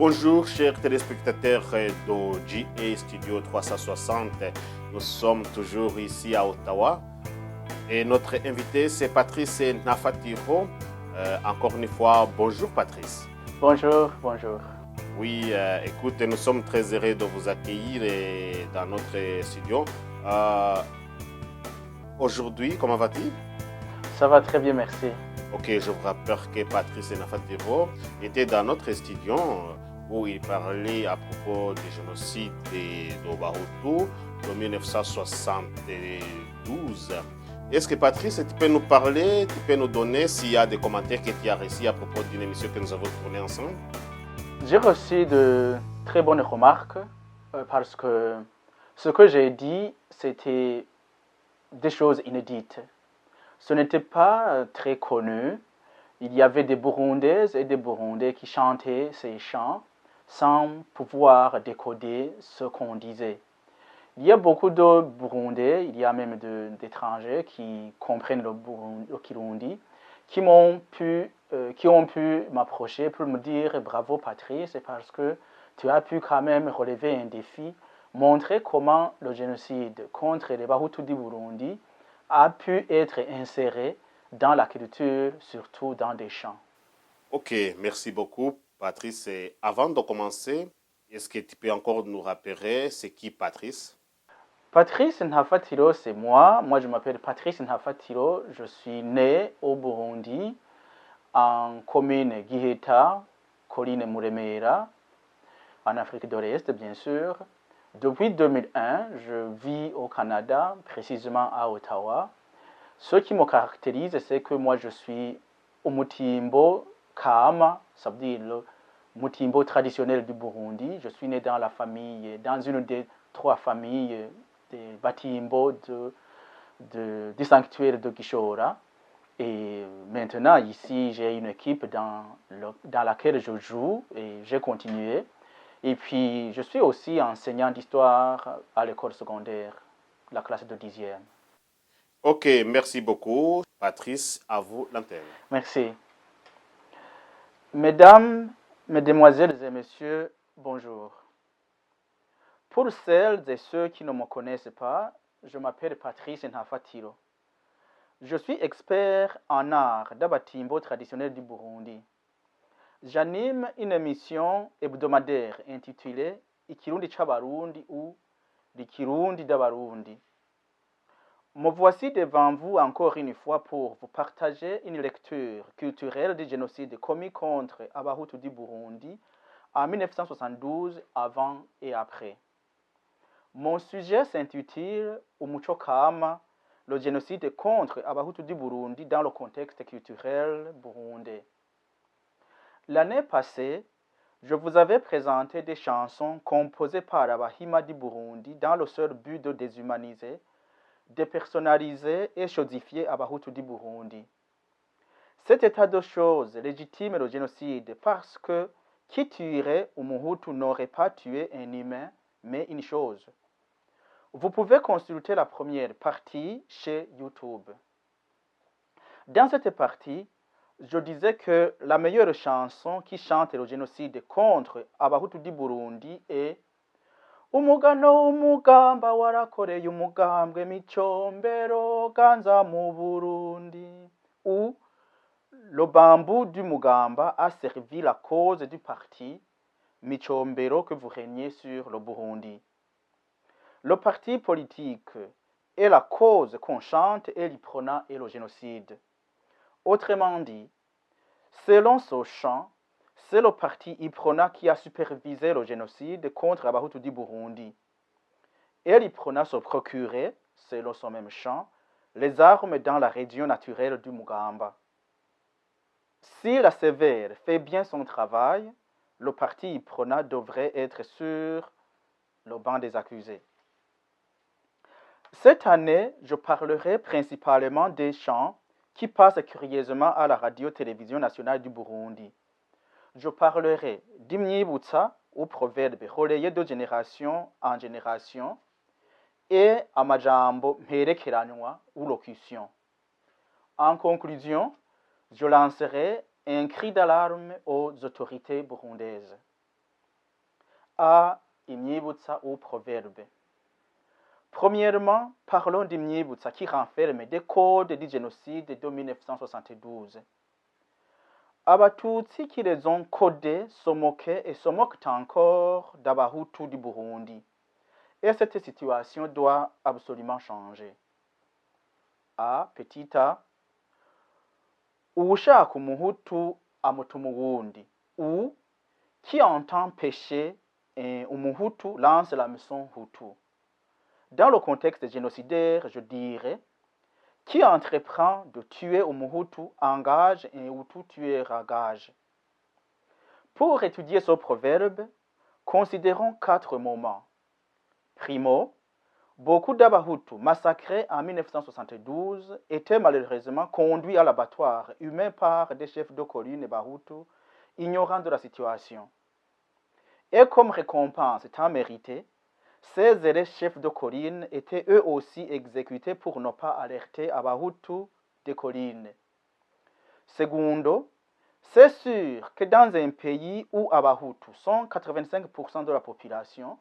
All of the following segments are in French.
Bonjour chers téléspectateurs de GA Studio 360. Nous sommes toujours ici à Ottawa et notre invité c'est Patrice Nafatiro. Encore une fois, bonjour Patrice. Bonjour, bonjour. Oui, écoute, nous sommes très heureux de vous accueillir dans notre studio. Aujourd'hui, comment vas-tu? Ça va très bien, merci. Ok, je vous rappelle que Patrice Nafatiro était dans notre studio où il parlait à propos du génocide de Bahutu de 1972. Est-ce que Patrice, tu peux nous parler, tu peux nous donner s'il y a des commentaires que tu as reçus à propos d'une émission que nous avons tournée ensemble? J'ai reçu de très bonnes remarques parce que ce que j'ai dit, c'était des choses inédites. Ce n'était pas très connu. Il y avait des Burundaises et des Burundais qui chantaient ces chants sans pouvoir décoder ce qu'on disait. Il y a beaucoup de Burundais, il y a même d'étrangers qui comprennent le Kirundi, qui ont pu m'approcher pour me dire bravo Patrice, parce que tu as pu quand même relever un défi, montrer comment le génocide contre les Bahutus du Burundi a pu être inséré dans la culture, surtout dans des chants. Ok, merci beaucoup Patrice. Et avant de commencer, est-ce que tu peux encore nous rappeler c'est qui Patrice? Patrice Nhafatiro, c'est moi. Moi, je m'appelle Patrice Nhafatiro. Je suis né au Burundi, en commune Giheta, colline Muremera, en Afrique de l'Est, bien sûr. Depuis 2001, je vis au Canada, précisément à Ottawa. Ce qui me caractérise, c'est que moi, je suis au Mutimbo Kama, ça veut dire le Mutimbo traditionnel du Burundi. Je suis né dans une des trois familles des Batimbo du sanctuaire de Gishora. Et maintenant, ici, j'ai une équipe dans laquelle je joue et j'ai continué. Et puis, je suis aussi enseignant d'histoire à l'école secondaire, la classe de 10e. Ok, merci beaucoup. Patrice, à vous l'antenne. Merci. Mesdames, mesdemoiselles et messieurs, bonjour. Pour celles et ceux qui ne me connaissent pas, je m'appelle Patrice Nhafatiro. Je suis expert en art d'Abatimbo traditionnel du Burundi. J'anime une émission hebdomadaire intitulée Ikirundi c'Abarundi ou L'Ikirundi d'Abarundi. Me voici devant vous encore une fois pour vous partager une lecture culturelle du génocide commis contre Abahutu du Burundi en 1972, avant et après. Mon sujet s'intitule Umuco Kama, le génocide contre Abahutu du Burundi dans le contexte culturel burundais. L'année passée, je vous avais présenté des chansons composées par Abahima du Burundi dans le seul but de déshumaniser, dépersonnaliser et chosifier Abahutu du Burundi. Cet état de choses légitime le génocide parce que qui tuerait Umuhutu n'aurait pas tué un humain, mais une chose. Vous pouvez consulter la première partie chez YouTube. Dans cette partie, je disais que la meilleure chanson qui chante le génocide contre Abahutu du Burundi est Umugano umugamba warakoreye umugambwe Micombero ganza mu Burundi, où le bambou du Mugamba a servi la cause du parti Micombero que vous régnez sur le Burundi. Le parti politique est la cause qu'on chante et l'Iprona est le génocide. Autrement dit, selon ce chant, c'est le parti Iprona qui a supervisé le génocide contre Abahutu du Burundi. Et l'Iprona se procurait, selon son même chant, les armes dans la région naturelle du Mugamba. Si la sévère fait bien son travail, le parti Iprona devrait être sur le banc des accusés. Cette année, je parlerai principalement des chants qui passent curieusement à la radio-télévision nationale du Burundi. Je parlerai d'Imyibutsa, ou proverbe relayé de génération en génération, et amajambo mperekeranywa, ou locution. En conclusion, je lancerai un cri d'alarme aux autorités burundaises. A. Imyibutsa ou proverbe. Premièrement, parlons d'Imyibutsa qui renferme des codes du génocide de 1972. Abatutsi qui les ont codés se moquaient et se moquent encore d'Abahutu du Burundi. Et cette situation doit absolument changer. A. Petit a. Uwushaka umuhutu amutuma uwundi. Ou qui entend pécher umuhutu lance la mission hutu. Dans le contexte génocidaire, je dirais qui entreprend de tuer umuhutu engage un hutu tueur à gage. Pour étudier ce proverbe, considérons 4 moments. Primo, beaucoup d'Abahutu massacrés en 1972 étaient malheureusement conduits à l'abattoir humain par des chefs de colline Bahutu ignorants de la situation. Et comme récompense tant méritée, ces élèves chefs de colline étaient eux aussi exécutés pour ne pas alerter Abahutu des collines. Secondo, c'est sûr que dans un pays où Abahutu sont 85% de la population,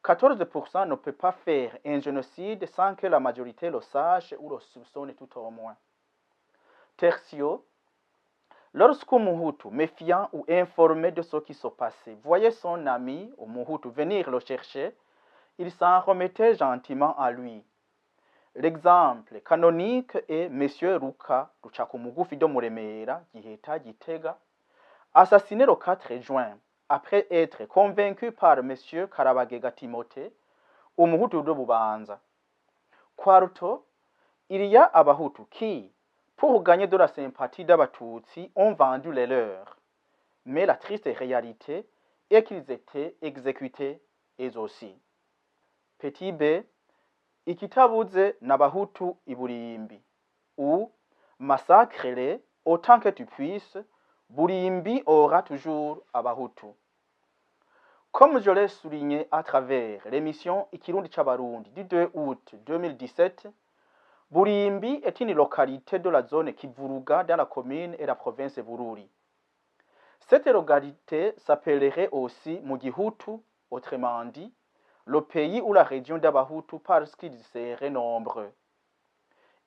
14% ne peut pas faire un génocide sans que la majorité le sache ou le soupçonne tout au moins. Tertio, lorsqu'un Muhutu, méfiant ou informé de ce qui se passait, voyait son ami ou Muhutu venir le chercher, il s'en remettait gentiment à lui. L'exemple canonique est M. Ruka Ruchakumugufi de Muremera, Giheta Gitega, assassiné le 4 juin, après être convaincu par M. Karabagega Timothée, au Muhutu de Bubanza. Quarto, il y a Abahutu qui, pour gagner de la sympathie d'Abatutsi, ont vendu les leurs. Mais la triste réalité est qu'ils étaient exécutés eux aussi. Petit b, ikitabuze n'Abahutu iburimbi, ou massacre-les autant que tu puisses, Burimbi aura toujours Abahutu. Comme je l'ai souligné à travers l'émission Ikirundi Chabarundi du 2 août 2017, Burimbi est une localité de la zone Kivuruga dans la commune et la province Bururi. Cette localité s'appellerait aussi Mugihutu, autrement dit, le pays ou la région d'Abahutu parce qu'ils seraient nombreux.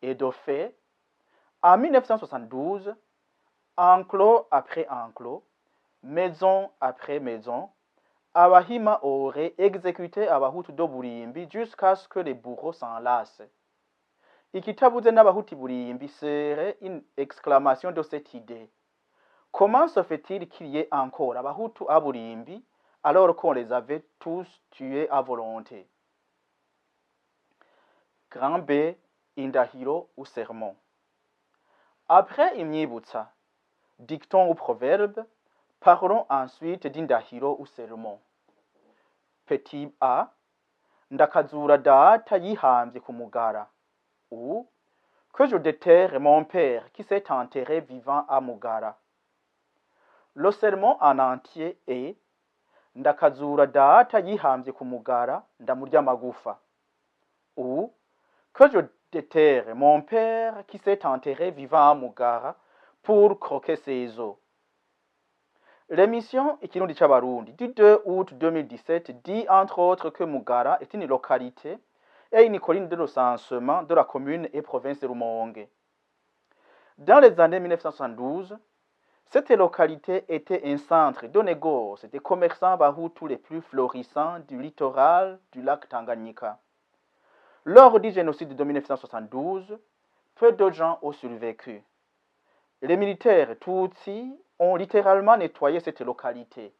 Et de fait, en 1972, enclos après enclos, maison après maison, Abahima aurait exécuté Abahutu de Burimbi jusqu'à ce que les bourreaux s'en lassent. Ikitabuze n'Abahutu Burimbi serait une exclamation de cette idée. Comment se fait-il qu'il y ait encore Abahutu à Burimbi alors qu'on les avait tous tués à volonté? Grand B, Indahiro ou sermon. Après Imyibutsa, dicton ou proverbe, parlons ensuite d'Indahiro ou sermon. Petit a, ndakazura data yihambye ku mugara, ou que je déterre mon père qui s'est enterré vivant à Mugara. Le sermon en entier est ndakazura data yihambye ku mugara ndamurya magufa, ou que je déterre mon père qui s'est enterré vivant à Mugara pour croquer ses os. L'émission Ikirundi Chabarundi du 2 août 2017 dit entre autres que Mugara est une localité et une colline de recensement de la commune et province de Rumonge. Dans les années 1972, cette localité était un centre de négoce des commerçants Bahutu les plus florissants du littoral du lac Tanganyika. Lors du génocide de 1972, peu de gens ont survécu. Les militaires Tutsi ont littéralement nettoyé cette localité.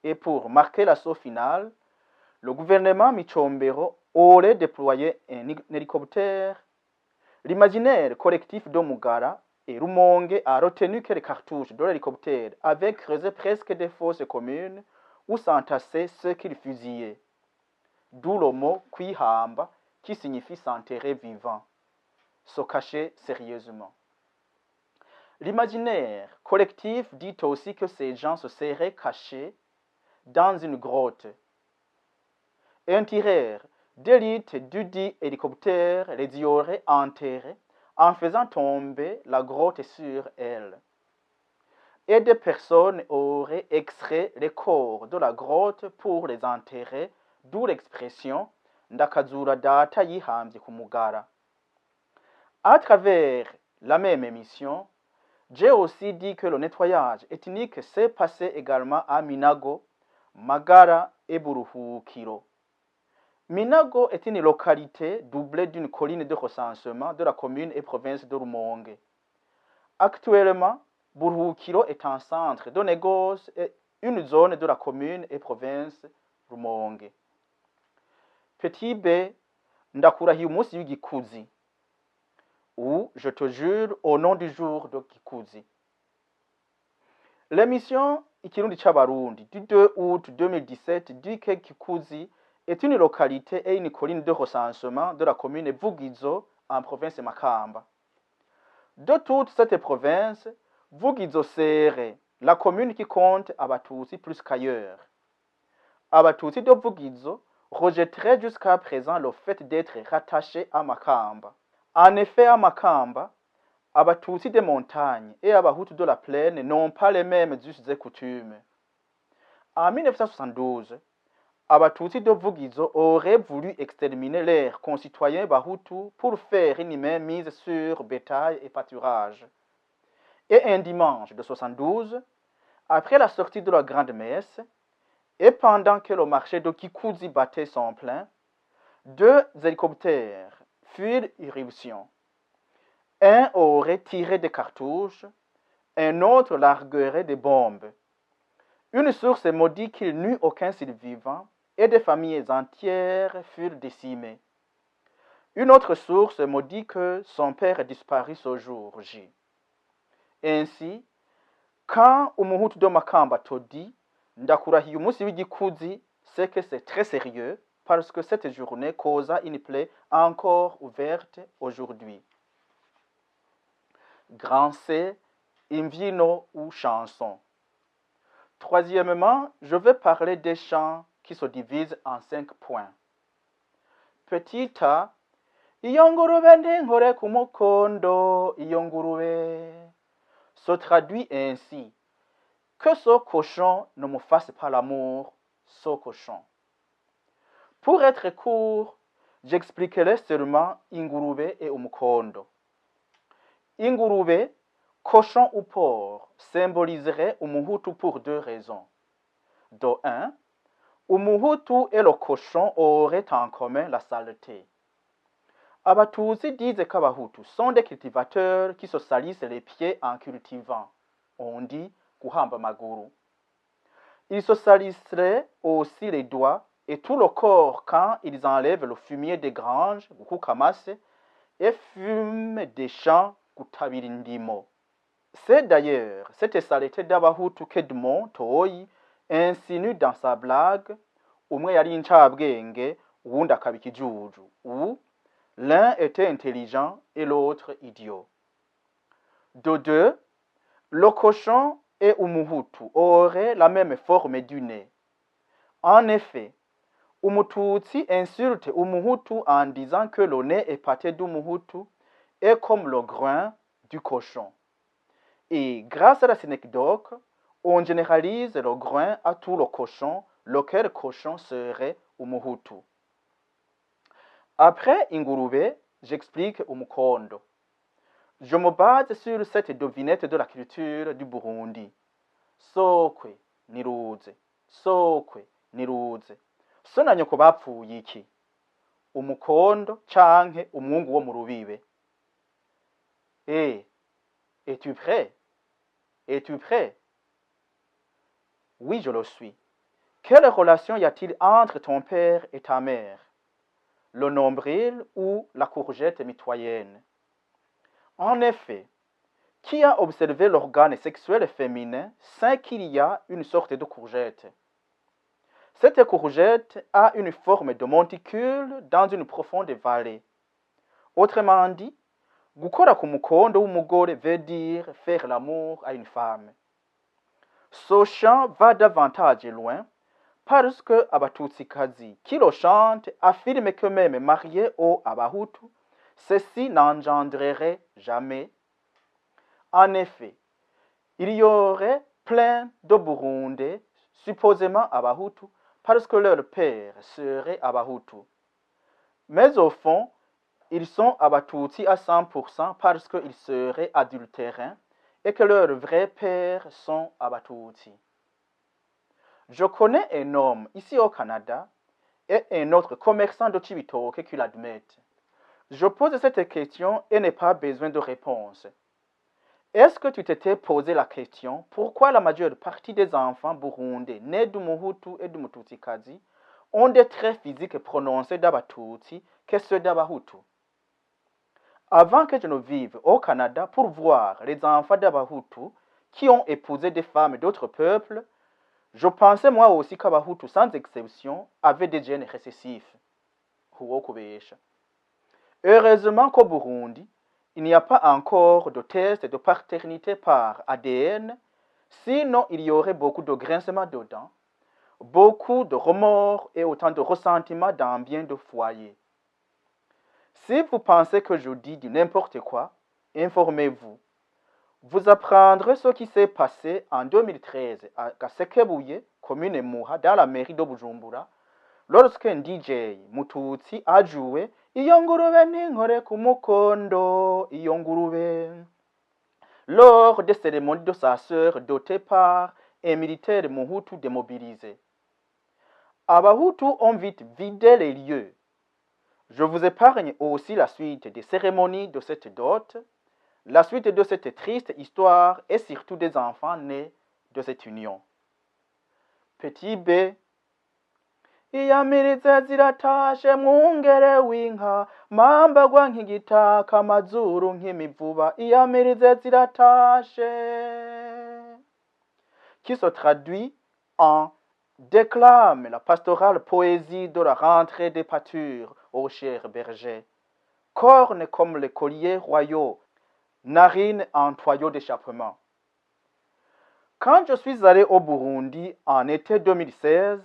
Et pour marquer l'assaut final, le gouvernement Michombero aurait déployé un hélicoptère. L'imaginaire collectif de Mugara et Rumonge a retenu que les cartouches de l'hélicoptère avaient creusé presque des fosses communes où s'entassaient ceux qu'ils fusillaient. D'où le mot Kwihamba qui signifie s'enterrer vivant, se cacher sérieusement. L'imaginaire collectif dit aussi que ces gens se seraient cachés dans une grotte. Un tireur d'élite du dit hélicoptère les y aurait enterrés en faisant tomber la grotte sur elle. et des personnes auraient extrait les corps de la grotte pour les enterrer, d'où l'expression ndakazura data yihambye ku mugara. À travers la même émission, j'ai aussi dit que le nettoyage ethnique s'est passé également à Minago, Magara et Buruhukiro. Minago est une localité doublée d'une colline de recensement de la commune et province de Rumonge. Actuellement, Buruhukiro est un centre de négoce et une zone de la commune et province Rumonge. Petit B, ndakurahiye umunsi w'igikuzi. Ou je te jure au nom du jour de Gikuzi. L'émission Ikirundi Chabarundi du 2 août 2017 dit que Gikuzi est une localité et une colline de recensement de la commune Vugizo en province Makamba. De toute cette province, Vugizo serait la commune qui compte Abatutsi plus qu'ailleurs. Abatutsi de Vugizo rejetteraient jusqu'à présent le fait d'être rattachés à Makamba. En effet, à Makamba, Abatutsi des montagnes et Abahutu de la plaine n'ont pas les mêmes us et coutumes. En 1972, Abatutsi de Vugizo auraient voulu exterminer leurs concitoyens Bahutu pour faire une mainmise sur bétail et pâturage. Et un dimanche de 1972, après la sortie de la grande messe, et pendant que le marché de Gikuzi battait son plein, 2 hélicoptères furent irruption. Un aurait tiré des cartouches, un autre larguerait des bombes. Une source me dit qu'il n'y eut aucun survivant et des familles entières furent décimées. Une autre source me dit que son père disparut ce jour J. Ainsi, quand Umuhutu de Makamba te dit ndakurahiye umunsi w'igikuzi, c'est que c'est très sérieux parce que cette journée causa une plaie encore ouverte aujourd'hui. Grand C, imvino ou chanson. Troisièmement, je vais parler des chants qui se divisent en 5 points. Petit A, iyo ngurube ntinkore ku mukondo, iyo ngurube, se traduit ainsi: que ce cochon ne me fasse pas l'amour, ce cochon. Pour être court, j'expliquerai seulement ingurube et umukondo. Ingurube, cochon ou porc, symboliserait Umuhutu pour 2 raisons. De 1, Umuhutu et le cochon auraient en commun la saleté. Abatutsi disent qu'Abahutu sont des cultivateurs qui se salissent les pieds en cultivant. On dit kuhamba maguru. Ils se salisseraient aussi les doigts et tout le corps quand ils enlèvent le fumier des granges, kukamase, et fument des champs, kutabirindimo. C'est d'ailleurs cette saleté d'Abahutu qu'Edmond Toyi insinue dans sa blague umwe yari incabwenge uwundi akaba ikijuju, où l'un était intelligent et l'autre idiot. De 2, le cochon et Umuhutu auraient la même forme du nez. En effet, Umututsi insulte Umuhutu en disant que le nez épaté d'Umuhutu est comme le groin du cochon. Et grâce à la synecdoque, on généralise le groin à tout le cochon, lequel cochon serait Umuhutu. Après ingurube, j'explique umukondo. Je me base sur cette devinette de la culture du Burundi. Sokwe niruze, sokwe niruze. So na nyoko bapfuye iki? Umukondo canke umwungu wo mu rubibe? Es-tu prêt? Es-tu prêt? Oui, je le suis. Quelle relation y a-t-il entre ton père et ta mère? Le nombril ou la courgette mitoyenne? En effet, qui a observé l'organe sexuel féminin sait qu'il y a une sorte de courgette. Cette courgette a une forme de monticule dans une profonde vallée. Autrement dit, gukora ku mukondo w'umugore veut dire faire l'amour à une femme. Ce chant va davantage loin parce que Abatutsikazi qui le chante affirme que même marié au Abahutu, ceci n'engendrerait jamais. En effet, il y aurait plein de Burundais, supposément Abahutu, parce que leur père serait Abahutu. Mais au fond, ils sont Abatutsi à 100% parce qu'ils seraient adultérins et que leurs vrais pères sont Abatutsi. Je connais un homme ici au Canada et un autre commerçant de Chibitoke qui l'admettent. Je pose cette question et n'ai pas besoin de réponse. Est-ce que tu t'étais posé la question pourquoi la majeure partie des enfants burundais nés du Muhutu et du Mututsi-Kazi ont des traits physiques prononcés d'Abatutsi que ceux d'Abahutu? Avant que je ne vive au Canada pour voir les enfants d'Abahutu qui ont épousé des femmes d'autres peuples, je pensais moi aussi qu'Abahutu, sans exception, avaient des gènes récessifs. Heureusement qu'au Burundi, il n'y a pas encore de test de paternité par ADN, sinon il y aurait beaucoup de grincements de dents, beaucoup de remords et autant de ressentiments dans bien de foyers. Si vous pensez que je dis du n'importe quoi, informez-vous. Vous apprendrez ce qui s'est passé en 2013 à Gasekebouye, commune Muha, dans la mairie de Bujumbura, lorsqu'un DJ Mututsi a joué Iyongurube n'inkore ku mukondo, Iyongurube, lors des cérémonies de sa sœur dotée par un militaire Muhutu démobilisé. Abahutu ont vite vidé les lieux. Je vous épargne aussi la suite des cérémonies de cette dot, la suite de cette triste histoire et surtout des enfants nés de cette union. Petit B. Iyamiriza ziratashe mwungere w'inka, mambagwa nk'igitaka, amazuru nk'imivuba, iyamiriza ziratashe. Qui se traduit en déclame la pastorale poésie de la rentrée des pâtures, ô cher berger. Cornes comme les colliers royaux, narines en toyau d'échappement. Quand je suis allé au Burundi en été 2016,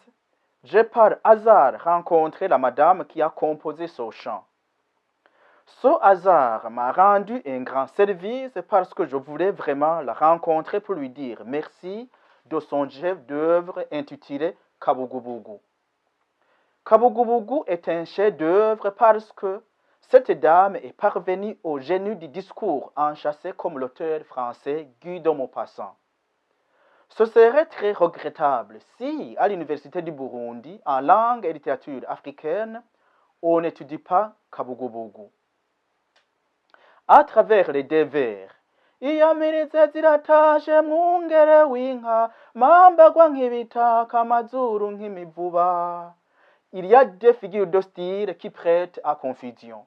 j'ai par hasard rencontré la madame qui a composé ce chant. Ce hasard m'a rendu un grand service parce que je voulais vraiment la rencontrer pour lui dire merci de son chef d'œuvre intitulé Kabugubugu. Kabugubugu est un chef d'œuvre parce que cette dame est parvenue au génie du discours enchâssé comme l'auteur français Guy de Maupassant. Ce serait très regrettable si, à l'Université du Burundi, en langue et littérature africaine, on n'étudie pas Kabugubugu. À travers les deux vers, Iyamiriza ziratashe mwungere w'inka, mambagwa nk'ibitaka, amazuru nk'imivuba. Il y a deux figures de style qui prêtent à confusion.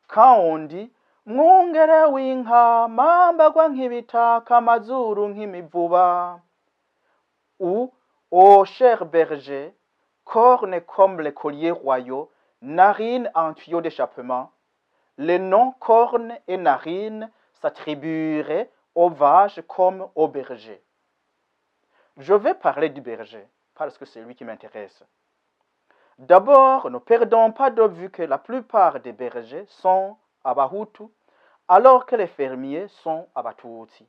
Quand on dit mwungere w'inka, mambagwa nk'ibitaka, amazuru nk'imivuba, ou ô cher berger, cornes comme les colliers royaux, narines en tuyau d'échappement, les noms cornes et narines s'attribueraient aux vaches comme aux bergers. Je vais parler du berger parce que c'est lui qui m'intéresse. D'abord, ne perdons pas de vue que la plupart des bergers sont Abahutu, alors que les fermiers sont Abatutsi.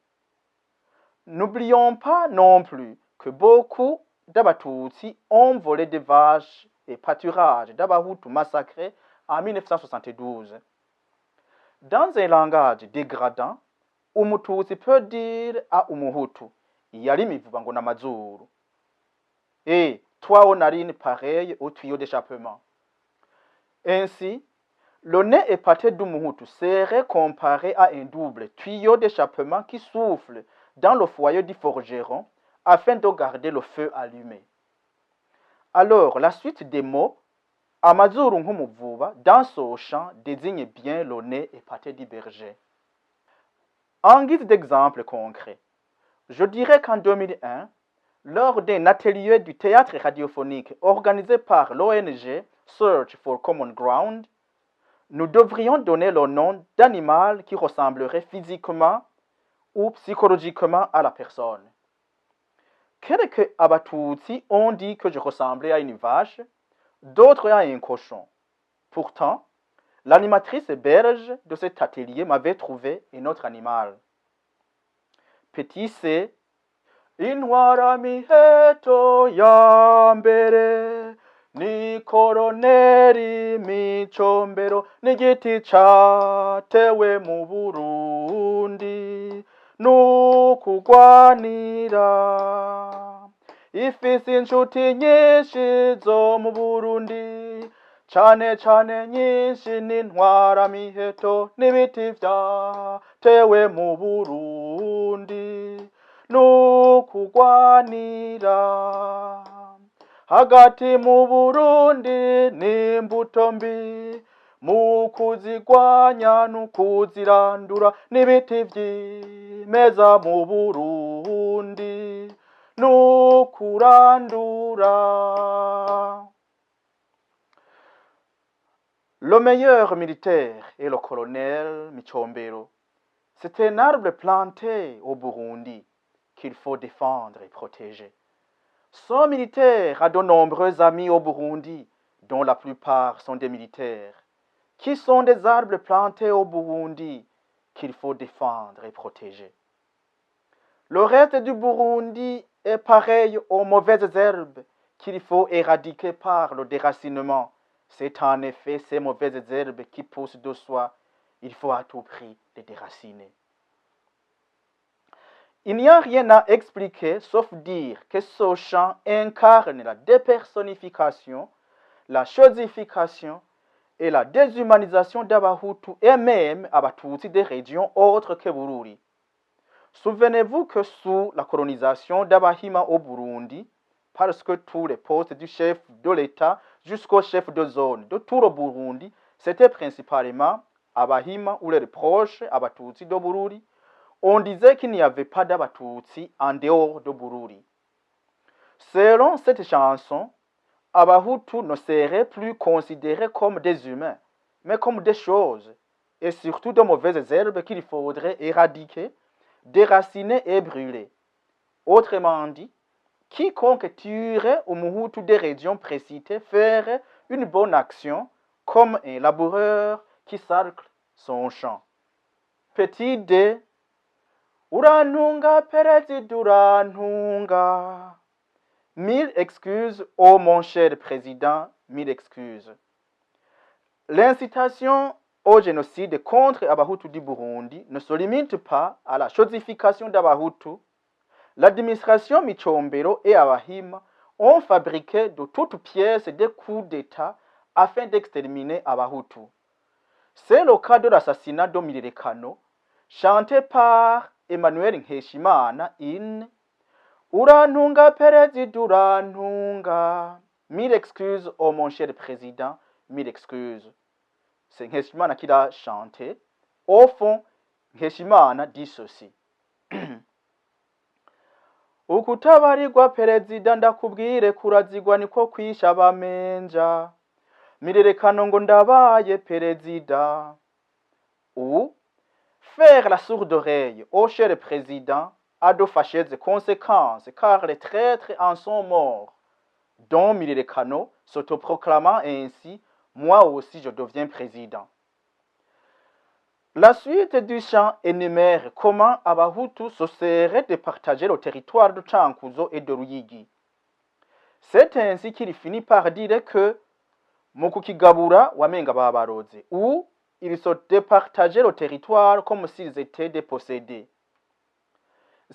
N'oublions pas non plus que beaucoup d'Abatutsi ont volé des vaches et pâturages d'Abahutu massacrés en 1972. Dans un langage dégradant, Umututsi peut dire à Umuhutu, yari mivuba ngo n'amazuru. Et toi, aux narines pareilles au tuyau d'échappement. Ainsi, le nez épaté d'Umuhutu serait comparé à un double tuyau d'échappement qui souffle dans le foyer du forgeron afin de garder le feu allumé. Alors, la suite des mots Amazuru nk'umuvuba dans ce chant désigne bien le nez épaté du berger. En guise d'exemple concret, je dirais qu'en 2001, lors d'un atelier du théâtre radiophonique organisé par l'ONG Search for Common Ground, nous devrions donner le nom d'animal qui ressemblerait physiquement ou psychologiquement à la personne. Quelques Abatutsi ont dit que je ressemblais à une vache, d'autres à un cochon. Pourtant, l'animatrice belge de cet atelier m'avait trouvé un autre animal. Petit C. Intwaramiheto ya mbere ni Koloneli Micombero n'igiti catewe mu Burundi n'ukugwanira ifise inshuti nyinshi zo mu Burundi cane cane nyinshi n'intwaramiheto n'ibiti vyatewe mu Burundi n'ukugwanira hagati mu Burundi n'imbuto mbi mu kuzigwanya n'ukuzirandura n'ibiti vyimeza mu Burundi n'ukurandura. Le meilleur militaire est le colonel Micombero. C'est un arbre planté au Burundi qu'il faut défendre et protéger. Son militaire a de nombreux amis au Burundi, dont la plupart sont des militaires, qui sont des arbres plantés au Burundi qu'il faut défendre et protéger. Le reste du Burundi est pareil aux mauvaises herbes qu'il faut éradiquer par le déracinement. C'est en effet ces mauvaises herbes qui poussent de soi. Il faut à tout prix les déraciner. Il n'y a rien à expliquer sauf dire que ce chant incarne la dépersonnification, la chosification et la déshumanisation d'Abahutu et même Abatutsi des régions autres que Bururi. Souvenez-vous que sous la colonisation d'Abahima au Burundi, parce que tous les postes du chef de l'État jusqu'au chef de zone de tout le Burundi, c'était principalement Abahima ou les proches Abatutsi de Bururi, on disait qu'il n'y avait pas d'Abatutsi en dehors de Bururi. Selon cette chanson, Abahutu ne seraient plus considérés comme des humains, mais comme des choses, et surtout de mauvaises herbes qu'il faudrait éradiquer, déraciner et brûler. Autrement dit, quiconque tuerait au Muhutu des régions précitées ferait une bonne action, comme un laboureur qui sarcle son champ. Petit D. Urantunga Perezida urantunga. Mille excuses, ô mon cher président, mille excuses. L'incitation au génocide contre Abahutu du Burundi ne se limite pas à la chosification d'Abahutu. L'administration Micombero et Abahima ont fabriqué de toutes pièces des coups d'État afin d'exterminer Abahutu. C'est le cas de l'assassinat de Milirekano, chanté par Emmanuel Nkeshimana in Urantunga Perezida urantunga. Mille excuses, oh mon cher président, mille excuses. C'est Nkeshimana qui l'a chanté. Au fond, Nkeshimana dit ceci. Ukutabarirwa perezida ndakubwire kurazigwa niko kwisha abamenja. Milirekano ngo ndabaye perezida. Ou faire la sourde oreille au cher président a de fâcheuses conséquences car les traîtres en sont morts. Dont Milirekano s'autoproclamant ainsi, moi aussi je deviens président. La suite du chant énumère comment Abahutu se serait de partager le territoire de Chankuzo et de Ruyigi. C'est ainsi qu'il finit par dire que Mukukigabura wamenga babaroze, ou ils se départageaient le territoire comme s'ils étaient dépossédés.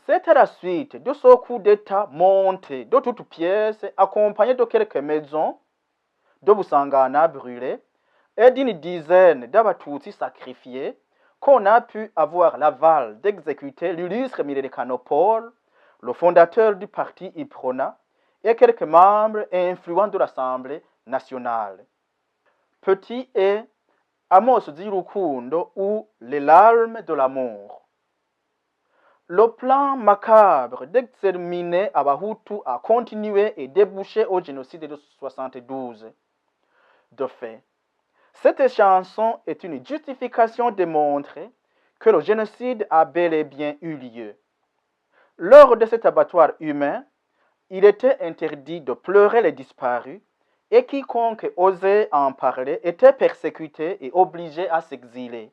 C'est à la suite de ce coup d'État monté de toutes pièces, accompagné de quelques maisons, de Busangana brûlées, et d'une dizaine d'Abatutsi sacrifiés, qu'on a pu avoir l'aval d'exécuter l'illustre Milirekano Paul, le fondateur du parti Iprona, et quelques membres influents de l'Assemblée nationale. Petit et Amos Zirukundo ou les larmes de l'amour. Le plan macabre d'exterminer Abahutu a continué et débouché au génocide de 1972. De fait, cette chanson est une justification de montrer que le génocide a bel et bien eu lieu. Lors de cet abattoir humain, il était interdit de pleurer les disparus et quiconque osait en parler était persécuté et obligé à s'exiler.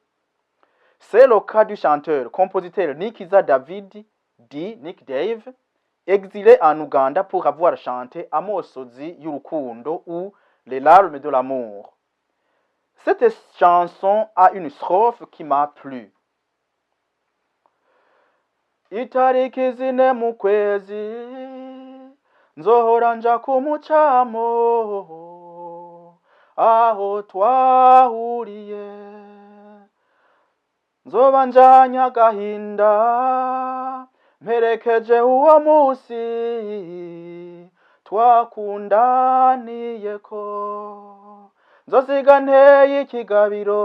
C'est le cas du chanteur-compositeur Nikiza David, dit Nick Dave, exilé en Ouganda pour avoir chanté Amosozi y'urukundo ou Les larmes de l'amour. Cette chanson a une strophe qui m'a plu. Itariki zine mu kwezi nzohora nja ku mucamo aho twahuriye nzoba njanye agahinda mperekeje uwo musi twakundaniyeko nzosiga nteye ikigabiro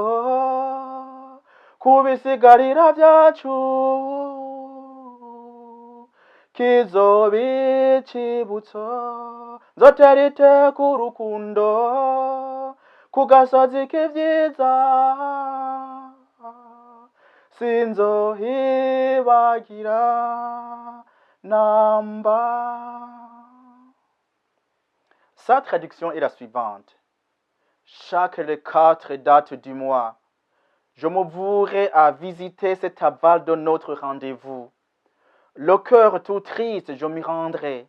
kubisigarira vyacu kizoba icibutso nzotera iteka urukundo ku gasozi k'ivyiza sinzohibagira namba. Sa traduction est la suivante. Chaque les 4 dates du mois, je me vouerai à visiter cet aval de notre rendez-vous. Le cœur tout triste, je m'y rendrai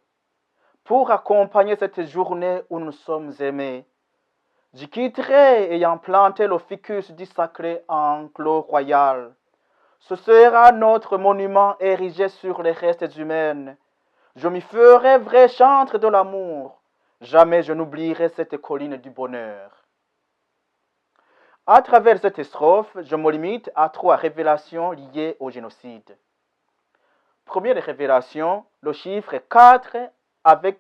pour accompagner cette journée où nous sommes aimés. Je quitterai ayant planté le ficus du sacré enclos royal. Ce sera notre monument érigé sur les restes humains. Je m'y ferai vrai chantre de l'amour. Jamais je n'oublierai cette colline du bonheur. À travers cette strophe, je me limite à 3 révélations liées au génocide. Première révélation, le chiffre 4 avec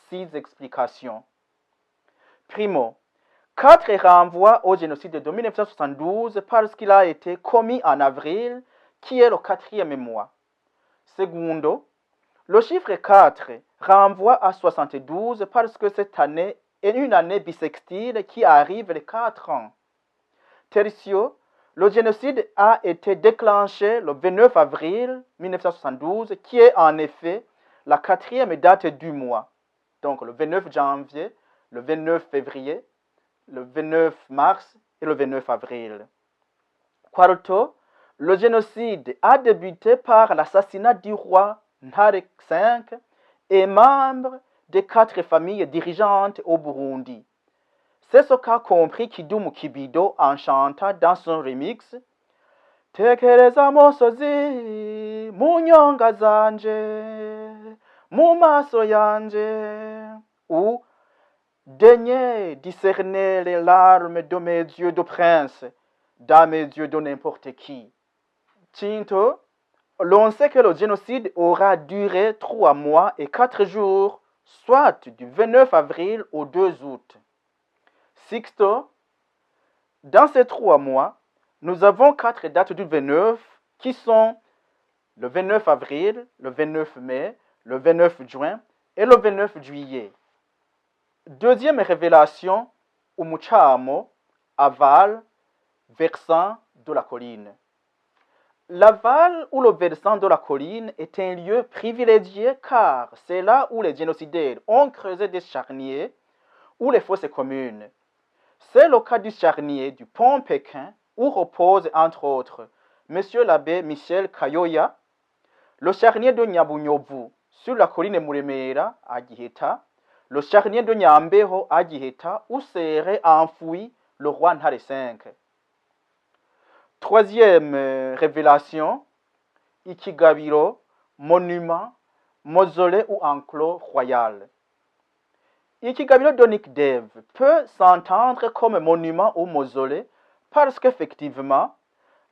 6 explications. Primo, 4 renvoie au génocide de 1972 parce qu'il a été commis en avril, qui est le 4e mois. Secondo, le chiffre 4 renvoie à 72 parce que cette année est une année bissextile qui arrive les 4 ans. Tertio, le génocide a été déclenché le 29 avril 1972, qui est en effet la 4e date du mois. Donc le 29 janvier, le 29 février, le 29 mars et le 29 avril. Quarto, le génocide a débuté par l'assassinat du roi Ntare V et membres des 4 familles dirigeantes au Burundi. C'est ce qu'a compris Kidumu Kibido en chantant dans son remix Tekereza Mosozi mu nyonga zanje mu maso yanje, ou daignez discerner les larmes de mes yeux de prince dans mes yeux de n'importe qui. Quinto, l'on sait que le génocide aura duré 3 mois et 4 jours, soit du 29 avril au 2 août. Sixto, dans ces 3 mois, nous avons 4 dates du 29 qui sont le 29 avril, le 29 mai, le 29 juin et le 29 juillet. Deuxième révélation, Umuchamo, aval, versant de la colline. L'aval ou le versant de la colline est un lieu privilégié car c'est là où les génocidaires ont creusé des charniers ou les fosses communes. C'est le cas du charnier du pont Pékin où repose entre autres M. l'abbé Michel Kayoya, le charnier de Nyabunyovu sur la colline Muremera à Giheta, le charnier de Nyambeho à Giheta où serait enfoui le roi Ntare V. Troisième révélation, Ikigabiro, monument, mausolée ou enclos royal. Ikigabiro de Nick Dave peut s'entendre comme monument ou mausolée parce qu'effectivement,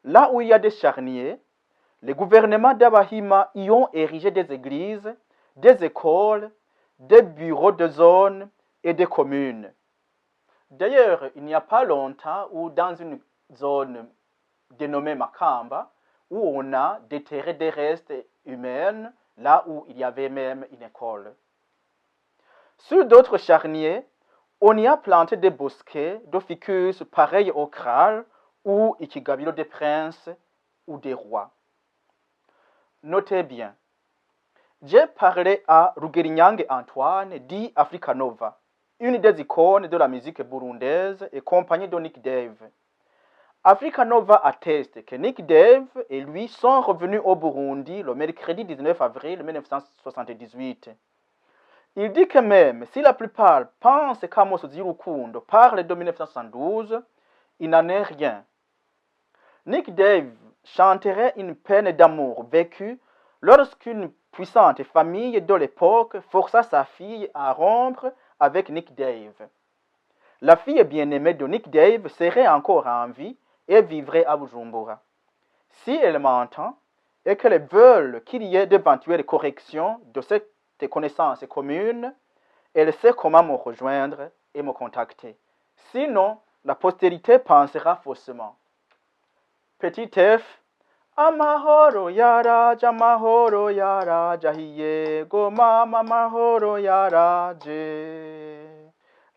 là où il y a des charniers, les gouvernements d'Abahima y ont érigé des églises, des écoles, des bureaux de zone et des communes. D'ailleurs, il n'y a pas longtemps où dans une zone dénommée Makamba, où on a déterré des restes humains, là où il y avait même une école. Sur d'autres charniers, on y a planté des bosquets de ficus pareils au Kral ou Ikigabiro des princes ou des rois. Notez bien, j'ai parlé à Rugerinyange Antoine, dit Africanova, une des icônes de la musique burundaise et compagnie de Nick Dave. Africa Nova atteste que Nick Dave et lui sont revenus au Burundi le mercredi 19 avril 1978. Il dit que même si la plupart pensent qu'Amos Zirukundo parle de 1972, il n'en est rien. Nick Dave chanterait une peine d'amour vécue lorsqu'une puissante famille de l'époque força sa fille à rompre avec Nick Dave. La fille bien-aimée de Nick Dave serait encore en vie et vivrait à Bujumbura. Si elle m'entend et qu'elle veut qu'il y ait d'éventuelles corrections de cette connaissance commune, elle sait comment me rejoindre et me contacter. Sinon, la postérité pensera faussement. Petit F. Amahoro yaraja, amahoro yaraja, hiyego mama, amahoro yaraje.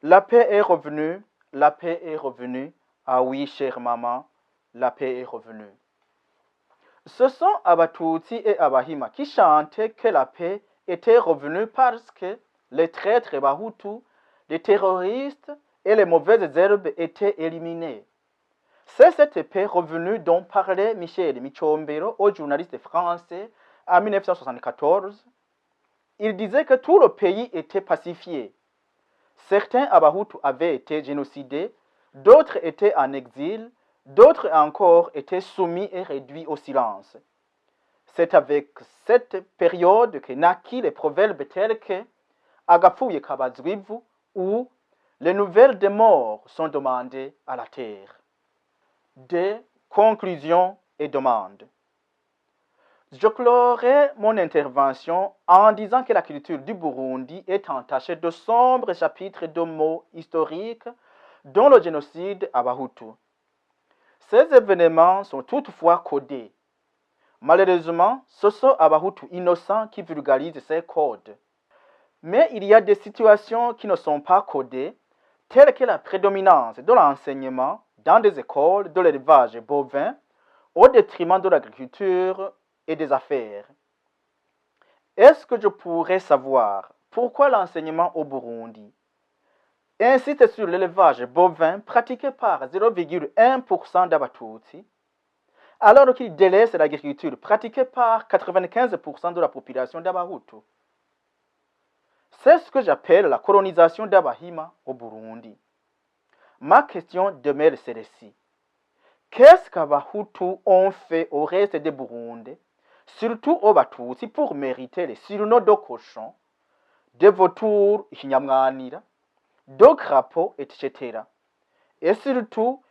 La paix est revenue, la paix est revenue. Ah oui, chère maman, la paix est revenue. Ce sont Abatutsi et Abahima qui chantaient que la paix était revenue parce que les traîtres Bahutu, les terroristes et les mauvaises herbes étaient éliminés. C'est cette paix revenue dont parlait Michel Michombero au journaliste français en 1974. Il disait que tout le pays était pacifié. Certains Abahutu avaient été génocidés, d'autres étaient en exil, d'autres encore étaient soumis et réduits au silence. C'est avec cette période que naquit les proverbes tels que Agapfuye kabazwivu ou les nouvelles des morts sont demandées à la terre. Des conclusions et demandes. Je clorai mon intervention en disant que la culture du Burundi est entachée de sombres chapitres de mots historiques, dont le génocide Abahutu. Ces événements sont toutefois codés. Malheureusement, ce sont Abahutu innocents qui vulgarisent ces codes. Mais il y a des situations qui ne sont pas codées, telles que la prédominance de l'enseignement dans des écoles de l'élevage bovin au détriment de l'agriculture et des affaires. Est-ce que je pourrais savoir pourquoi l'enseignement au Burundi insiste sur l'élevage bovin pratiqué par 0,1% d'Abatutsi, alors qu'il délaisse l'agriculture pratiquée par 95% de la population d'Abahutu? C'est ce que j'appelle la colonisation d'Abahima au Burundi. Ma question demeure celle-ci. Qu'est-ce qu'Abahutu ont fait au reste des Burundi, surtout aux Batutsi, pour mériter les surnoms de cochons, de vautours, Hinyamwanira, de crapauds, etc. Et surtout,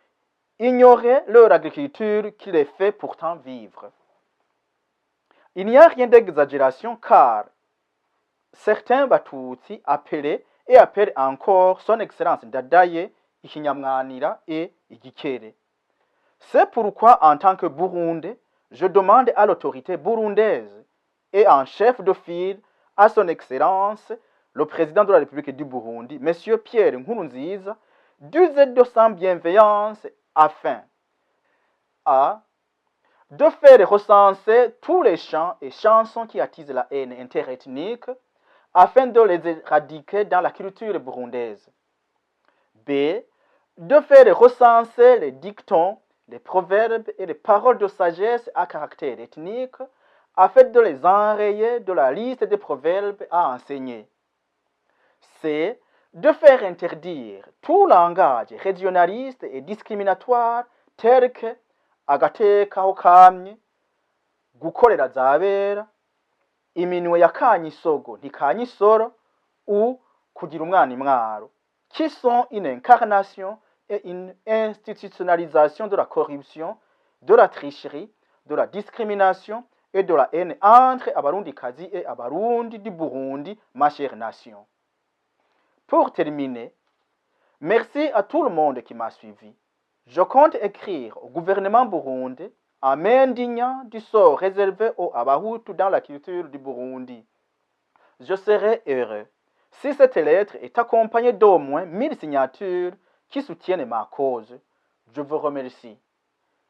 ignorer leur agriculture qui les fait pourtant vivre. Il n'y a rien d'exagération car certains Batutsi appelaient et appellent encore son excellence Dadaye, Ikinyamwanira et Igikere. C'est pourquoi, en tant que Burundais, je demande à l'autorité burundaise et en chef de file à son excellence, le président de la République du Burundi, M. Pierre Nkurunziza, d'user de sa bienveillance afin a. de faire recenser tous les chants et chansons qui attisent la haine interethnique afin de les éradiquer dans la culture burundaise. B. De faire recenser les dictons, les proverbes et les paroles de sagesse à caractère ethnique afin de les enrayer de la liste des proverbes à enseigner. C. De faire interdire tout langage régionaliste et discriminatoire tel que agateka kamye, gukorera zabera, iminwe ya kanyisogo ntikanyisoro ou kugira umwana imwaro, qui sont une incarnation et une institutionnalisation de la corruption, de la tricherie, de la discrimination et de la haine entre Abarundikazi et Abarundi du Burundi, ma chère nation. Pour terminer, merci à tout le monde qui m'a suivi. Je compte écrire au gouvernement burundais en m'indignant du sort réservé aux Abahutu dans la culture du Burundi. Je serai heureux si cette lettre est accompagnée d'au moins 1000 signatures qui soutiennent ma cause. Je vous remercie.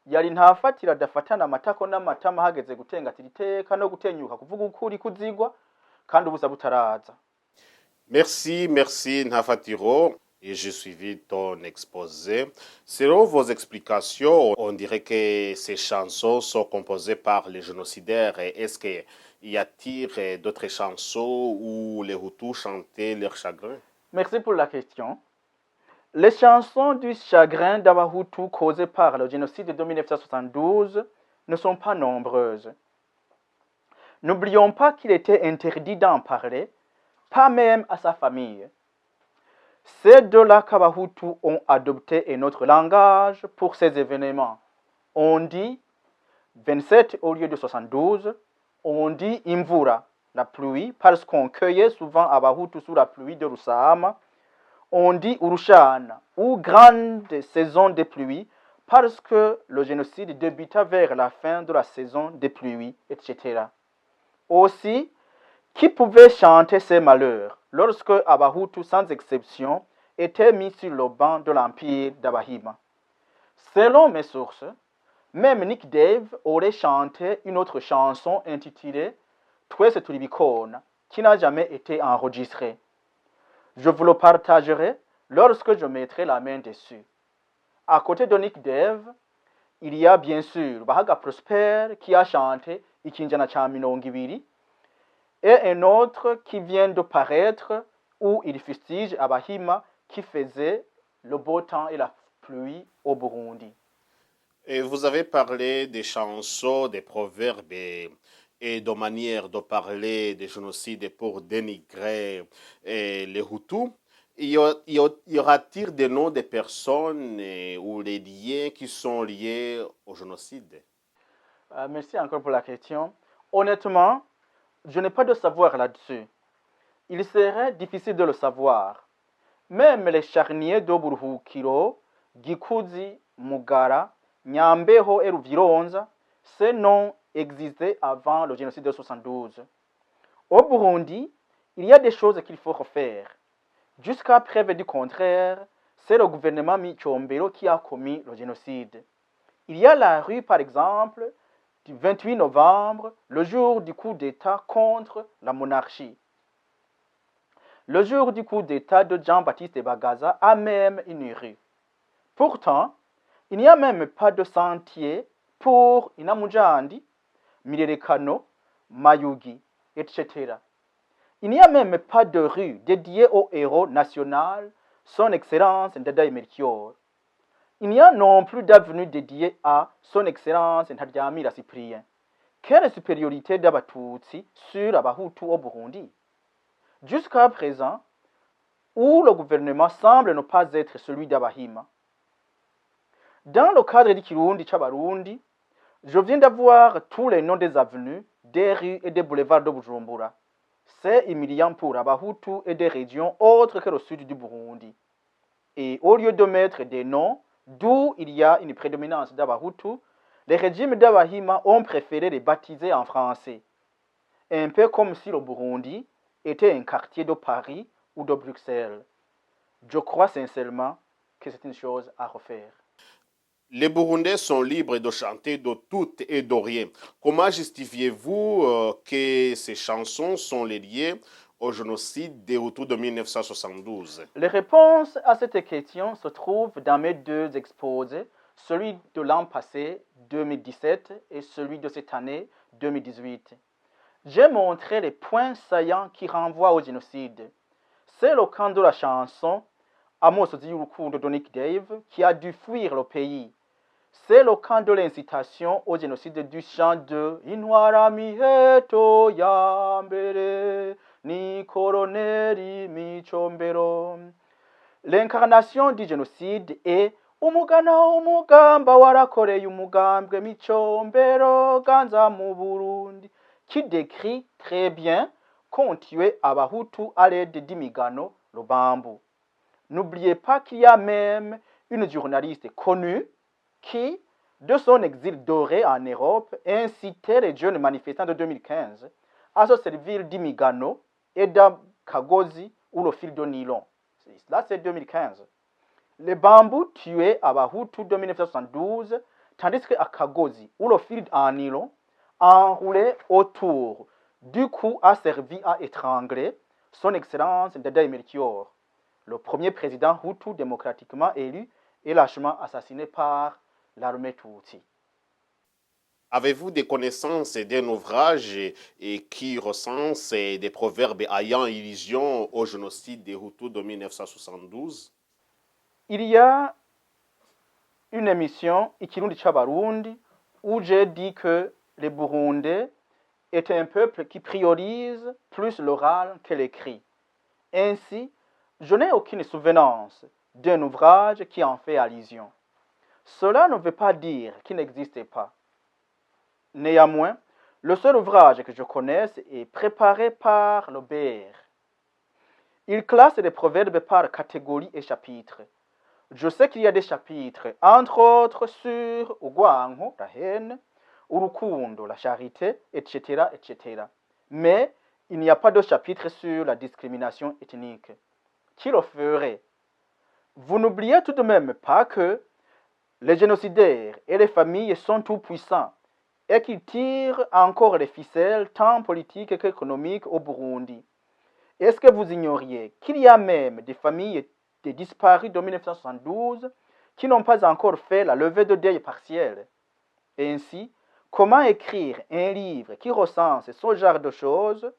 Yari ntafatira dafatana amatako n'amatama hageze gutengatira iteka no gutenyuka kuvuga ukuri kuzigwa kandi ubusa butaraza. Merci Ntafatiro. Et j'ai suivi ton exposé. Selon vos explications, on dirait que ces chansons sont composées par les génocidaires. Et est-ce qu'il y a-t-il d'autres chansons où les Hutus chantaient leur chagrin? Merci pour la question. Les chansons du chagrin d'Abahutu causées par le génocide de 1972 ne sont pas nombreuses. N'oublions pas qu'il était interdit d'en parler, pas même à sa famille. C'est de là qu'Abahutu ont adopté un autre langage pour ces événements. On dit 27 au lieu de 72, on dit Imvura, la pluie, parce qu'on cueillait souvent Abahutu sous la pluie de Rusama. On dit Urushana, ou grande saison des pluies, parce que le génocide débuta vers la fin de la saison des pluies, etc. Aussi, qui pouvait chanter ses malheurs lorsque Abahutu, sans exception, était mis sur le banc de l'empire d'Abahima? Selon mes sources, même Nick Dave aurait chanté une autre chanson intitulée Twese Tulibikona, qui n'a jamais été enregistrée. Je vous le partagerai lorsque je mettrai la main dessus. À côté de Nick Dave, il y a bien sûr Bahaga Prosper qui a chanté Ikinjana cha Mirongo Ibiri, et un autre qui vient de paraître où il fustige Abahima qui faisait le beau temps et la pluie au Burundi. Et vous avez parlé des chansons, des proverbes et de manières de parler des génocides pour dénigrer les Hutus. Y aura-t-il des noms des personnes ou les liens qui sont liés au génocide? Merci encore pour la question. Honnêtement, je n'ai pas de savoir là-dessus. Il serait difficile de le savoir. Même les charniers d'Oburuhukiro, Gikuzi, Mugara, Nyambeho et Ruvironza, ces noms existaient avant le génocide de 72. Au Burundi, il y a des choses qu'il faut refaire. Jusqu'à preuve du contraire, c'est le gouvernement Michombero qui a commis le génocide. Il y a la rue, par exemple, du 28 novembre, le jour du coup d'État contre la monarchie. Le jour du coup d'État de Jean-Baptiste Bagaza a même une rue. Pourtant, il n'y a même pas de sentier pour Inamujandi, Mirerekano, Mayugi, etc. Il n'y a même pas de rue dédiée au héros national, son Excellence Ndadaye Melchior. Il n'y a non plus d'avenue dédiée à son Excellence Ntaryamira Cyprien. Quelle supériorité d'Abatutsi sur Abahutu au Burundi? Jusqu'à présent, où le gouvernement semble ne pas être celui d'Abahima. Dans le cadre du Kirundi Chabarundi, je viens d'avoir tous les noms des avenues, des rues et des boulevards de Bujumbura. C'est humiliant pour Abahutu et des régions autres que le sud du Burundi. Et au lieu de mettre des noms d'où il y a une prédominance d'Abahutu, les régimes d'Abahima ont préféré les baptiser en français. Un peu comme si le Burundi était un quartier de Paris ou de Bruxelles. Je crois sincèrement que c'est une chose à refaire. Les Burundais sont libres de chanter de tout et de rien. Comment justifiez-vous que ces chansons sont liées au génocide des Hutus de 1972? Les réponses à cette question se trouvent dans mes deux exposés, celui de l'an passé, 2017, et celui de cette année, 2018. J'ai montré les points saillants qui renvoient au génocide. C'est le camp de la chanson Amos Ziyurukundo de Nick Dave qui a dû fuir le pays. C'est le camp de l'incitation au génocide du chant de Inwara Miheto Yambere ni Koroneri Michombero. L'incarnation du génocide est Umugana umugamba warakoreye umugambwe Michombero ganza mu Burundi, qui décrit très bien qu'on tuait Abahutu à l'aide d'Imigano, le bambou. N'oubliez pas qu'il y a même une journaliste connue qui, de son exil doré en Europe, incitait les jeunes manifestants de 2015 à se servir d'Imigano et d'Akagozi ou le fil de nylon. Là, c'est 2015. Les bambous tuaient Abahutu de 1972, tandis que Akagozi ou le fil en nylon enroulé autour du cou a servi à étrangler son Excellence Ndadaye Melchior. le premier président Hutu démocratiquement élu est lâchement assassiné par l'armée Tutsi. Avez-vous des connaissances d'un ouvrage qui recense des proverbes ayant allusion au génocide des Hutus de 1972? Il y a une émission, Ikirundi Chabarundi, où j'ai dit que les Burundais étaient un peuple qui priorise plus l'oral que l'écrit. Ainsi, je n'ai aucune souvenance d'un ouvrage qui en fait allusion. Cela ne veut pas dire qu'il n'existait pas. Néanmoins, le seul ouvrage que je connaisse est préparé par le Ber. Il classe les proverbes par catégorie et chapitre. Je sais qu'il y a des chapitres, entre autres sur Ugwanko, la haine, Urukundo, la charité, etc., etc. Mais il n'y a pas de chapitre sur la discrimination ethnique. Qui le ferait? Vous n'oubliez tout de même pas que les génocidaires et les familles sont tout puissants et qu'ils tirent encore les ficelles tant politiques qu'économiques au Burundi. Est-ce que vous ignoriez qu'il y a même des familles des disparus de 1972 qui n'ont pas encore fait la levée de deuil partielle? Ainsi, comment écrire un livre qui recense ce genre de choses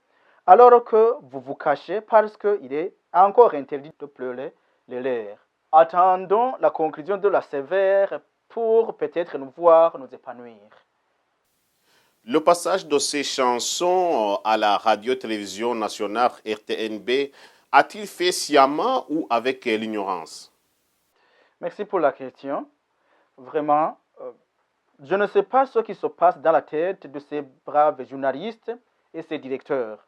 alors que vous vous cachez parce qu'il est encore interdit de pleurer les lèvres? Attendons la conclusion de la sévère pour peut-être nous voir nous épanouir. Le passage de ces chansons à la radio-télévision nationale RTNB a-t-il fait sciemment ou avec l'ignorance? Merci pour la question. Vraiment, je ne sais pas ce qui se passe dans la tête de ces braves journalistes et ces directeurs.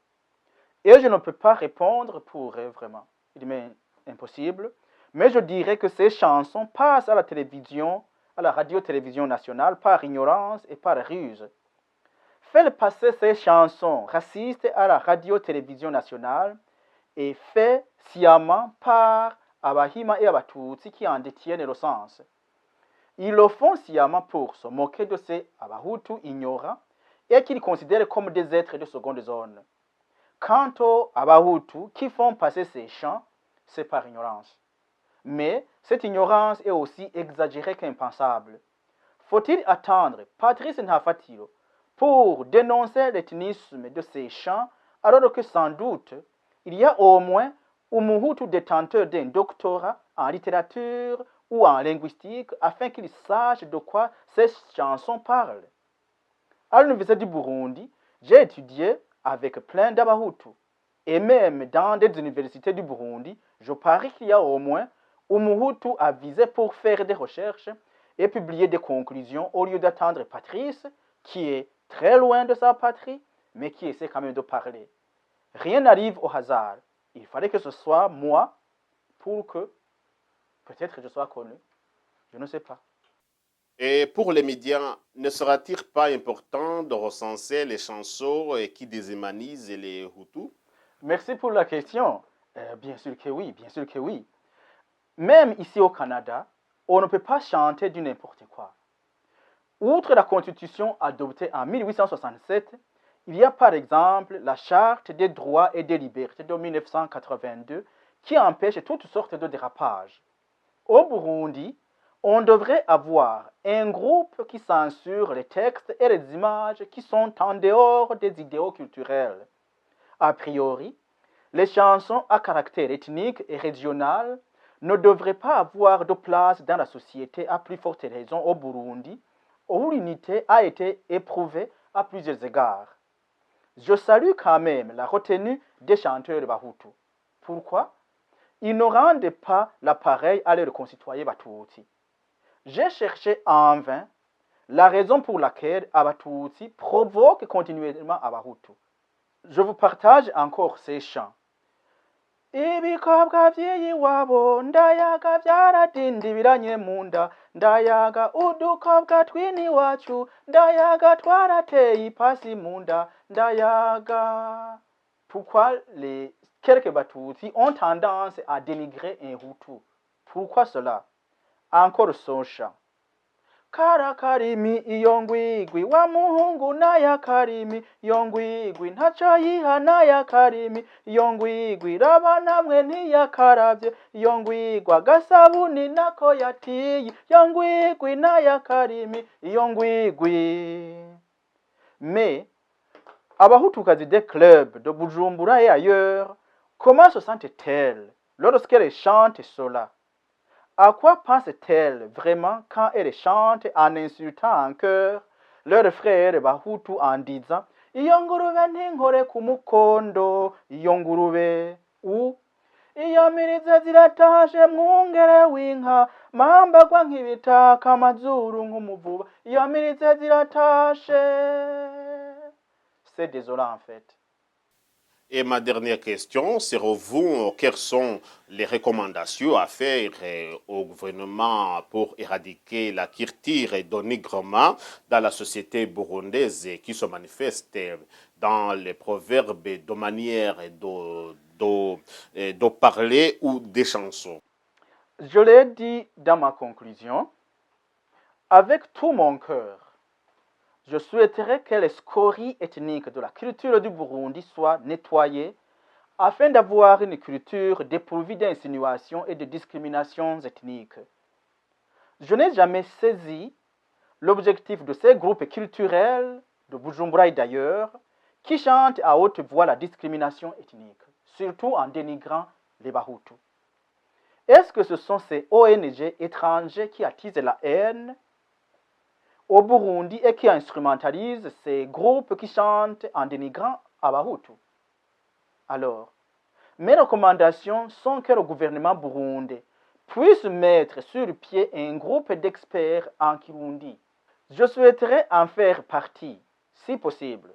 Et je ne peux pas répondre pour eux, vraiment. Il m'est impossible. Mais je dirais que ces chansons passent à la télévision, à la radio-télévision nationale, par ignorance et par ruse. Faire passer ces chansons racistes à la radio-télévision nationale est fait sciemment par Abahima et Abatutsi qui en détiennent le sens. Ils le font sciemment pour se moquer de ces Abahutu ignorants et qu'ils considèrent comme des êtres de seconde zone. Quant aux Abahutu qui font passer ces chants, c'est par ignorance. Mais cette ignorance est aussi exagérée qu'impensable. Faut-il attendre Patrice Ntafatiro pour dénoncer l'ethnisme de ces chants alors que sans doute il y a au moins un Muhutu détenteur d'un doctorat en littérature ou en linguistique afin qu'il sache de quoi ces chansons parlent? À l'Université du Burundi, j'ai étudié avec plein d'Abahutu. Et même dans des universités du Burundi, je parie qu'il y a au moins un Muhutu avisé pour faire des recherches et publier des conclusions au lieu d'attendre Patrice, qui est très loin de sa patrie, mais qui essaie quand même de parler. Rien n'arrive au hasard. Il fallait que ce soit moi pour que peut-être je sois connu. Je ne sais pas. Et pour les médias, ne sera-t-il pas important de recenser les chansons qui déshumanisent les Hutus? Merci pour la question. Bien sûr que oui, bien sûr que oui. Même ici au Canada, on ne peut pas chanter du n'importe quoi. Outre la Constitution adoptée en 1867, il y a par exemple la Charte des droits et des libertés de 1982 qui empêche toutes sortes de dérapages. Au Burundi, on devrait avoir un groupe qui censure les textes et les images qui sont en dehors des idéaux culturels. A priori, les chansons à caractère ethnique et régional ne devraient pas avoir de place dans la société à plus forte raison au Burundi, où l'unité a été éprouvée à plusieurs égards. Je salue quand même la retenue des chanteurs Bahutu. Pourquoi? Ils ne rendent pas l'appareil à leurs concitoyens Batutsi. J'ai cherché en vain la raison pour laquelle Abatutsi provoque continuellement Abahutu. Je vous partage encore ces chants. Ibikobwa by'iwabo ndayaga byaradindibiranye mu nda, ndayaga udukobwa tw'iniwacu, ndayaga twarateye ipasi mu nda, ndayaga. Pourquoi les quelques Batutsi ont tendance à dénigrer un Hutu? Pourquoi cela? Encore son chant. karakarimi iyo ngwigwi wa muhungu n'ayakarimi iyo ngwigwi ntaco yiha n'ayakarimi iyo ngwigwi raba namwe ntiyakarabye iyo ngwigwi agasabuni nako yatiye iyo ngwigwi n'ayakarimi iyo ngwigwi. Mais abahutukazi des clubs de Bujumbura et ailleurs, comment se sentent-elles lorsqu'elles chantent cela? À quoi pensent-elles vraiment quand elles chantent en insultant en chœur leurs frères Bahutu en disant iyo ngurube ntinkore ku mukondo iyo ngurube, ou iyo mirize ziratashe mwungere w'inka mambagwa nk'ibitaka amazuru nk'umuvuba iyo mirize ziratashe? C'est désolant en fait. Et ma dernière question, c'est vous, quelles sont les recommandations à faire au gouvernement pour éradiquer la culture et dénigrement dans la société burundaise qui se manifeste dans les proverbes de manière de parler ou des chansons? Je l'ai dit dans ma conclusion, avec tout mon cœur, je souhaiterais que les scories ethniques de la culture du Burundi soient nettoyées afin d'avoir une culture dépourvue d'insinuations et de discriminations ethniques. Je n'ai jamais saisi l'objectif de ces groupes culturels de Bujumbura et d'ailleurs qui chantent à haute voix la discrimination ethnique, surtout en dénigrant les Bahutus. Est-ce que ce sont ces ONG étrangers qui attisent la haine au Burundi et qui instrumentalisent ces groupes qui chantent en dénigrant Abahutu? Alors, mes recommandations sont que le gouvernement burundais puisse mettre sur pied un groupe d'experts en Kirundi. Je souhaiterais en faire partie, si possible.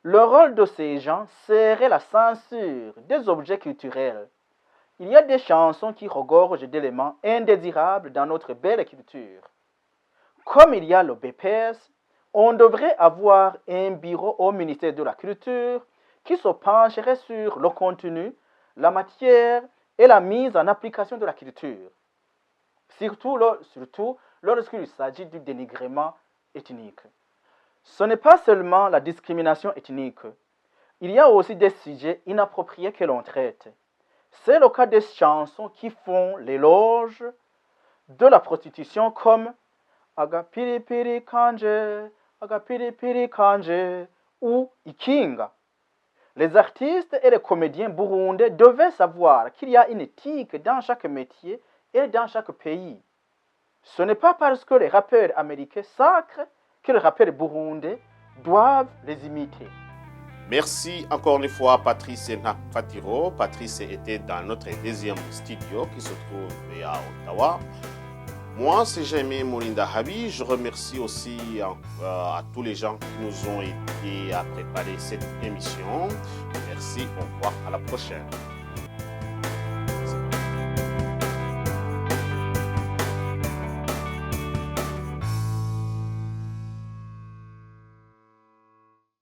Le rôle de ces gens serait la censure des objets culturels. Il y a des chansons qui regorgent d'éléments indésirables dans notre belle culture. Comme il y a le BPS, on devrait avoir un bureau au ministère de la Culture qui se pencherait sur le contenu, la matière et la mise en application de la culture, surtout lorsqu'il s'agit du dénigrement ethnique. Ce n'est pas seulement la discrimination ethnique, il y a aussi des sujets inappropriés que l'on traite. C'est le cas des chansons qui font l'éloge de la prostitution comme Agapiripiri Kanje, Agapiripiri Kanje ou Ikinga. Les artistes et les comédiens burundais devaient savoir qu'il y a une éthique dans chaque métier et dans chaque pays. Ce n'est pas parce que les rappeurs américains sacrent que les rappeurs burundais doivent les imiter. Merci encore une fois, Patrice Nafatiro. Patrice était dans notre deuxième studio qui se trouve à Ottawa. Moi, c'est Jaime Molinda Habi. Je remercie aussi à tous les gens qui nous ont aidés à préparer cette émission. Merci, au revoir, à la prochaine.